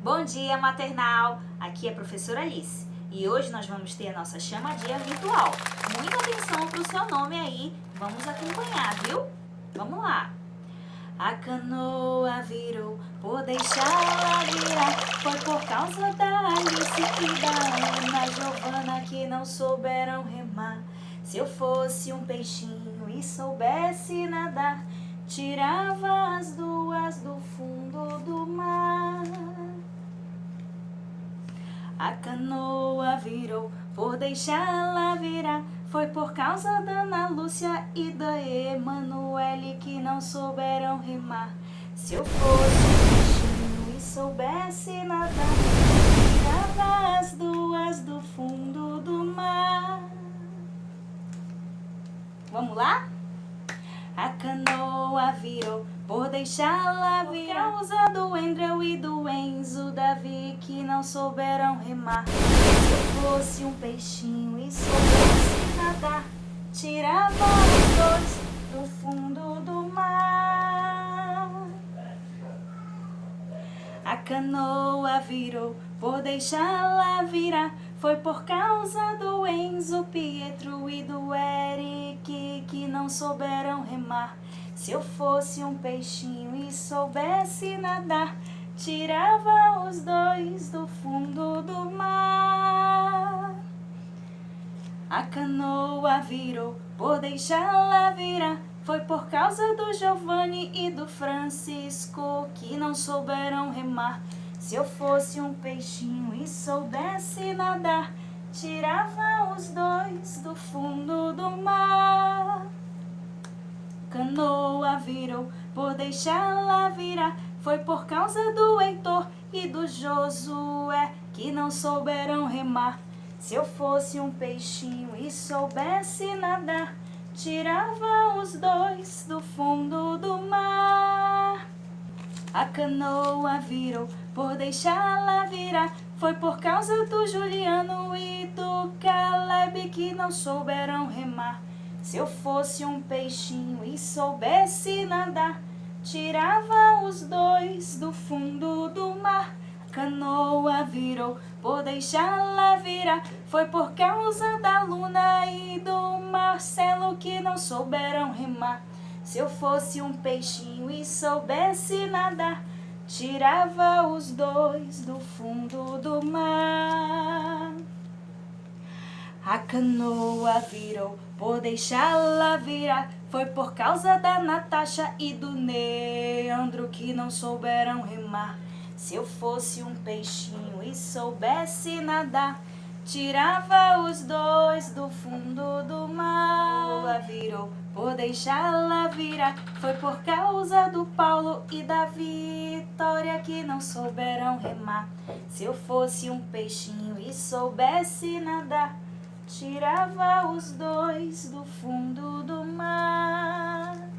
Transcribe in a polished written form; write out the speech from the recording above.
Bom dia, maternal! Aqui é a professora Alice e hoje nós vamos ter a nossa chamadinha virtual. Muita atenção para o seu nome aí, vamos acompanhar, viu? Vamos lá! A canoa virou por deixá-la virar, foi por causa da Alice e da Ana Giovana que não souberam remar. Se eu fosse um peixinho e soubesse nadar, tirava as duas do fundo do mar. A canoa virou por deixá-la virar, foi por causa da Ana Lúcia e da Emanuele que não souberam rimar. Se eu fosse um peixinho e soubesse nadar, tirava as duas do fundo do mar. Vamos lá? A canoa virou por deixá-la virar, por causa do Andrew e do Enzo, Davi que não souberam remar. Se eu fosse um peixinho e soubesse nadar, tirava os dois do fundo do mar. A canoa virou por deixá-la virar, foi por causa do Enzo, Pietro e do Eric que não souberam remar. Se eu fosse um peixinho e soubesse nadar, tirava os dois do fundo do mar. A canoa virou por deixá-la virar, foi por causa do Giovanni e do Francisco que não souberam remar. Se eu fosse um peixinho e soubesse nadar, tirava os dois do fundo do mar. Canoa virou por deixá-la virar, foi por causa do Heitor e do Josué que não souberam remar. Se eu fosse um peixinho e soubesse nadar, tirava os dois do fundo do mar. A canoa virou por deixá-la virar, foi por causa do Juliano e do Caleb que não souberam remar. Se eu fosse um peixinho e soubesse nadar, tirava os dois do fundo do mar. A canoa virou por deixá-la virar, foi por causa da Luna e do Marcelo que não souberam remar. Se eu fosse um peixinho e soubesse nadar, tirava os dois do fundo do mar. A canoa virou por deixá-la virar, foi por causa da Natasha e do Leandro que não souberam remar. Se eu fosse um peixinho e soubesse nadar, tirava os dois do fundo do mar. A canoa virou por deixá-la virar, foi por causa do Paulo e da Vitória que não souberam remar. Se eu fosse um peixinho e soubesse nadar, tirava os dois do fundo do mar.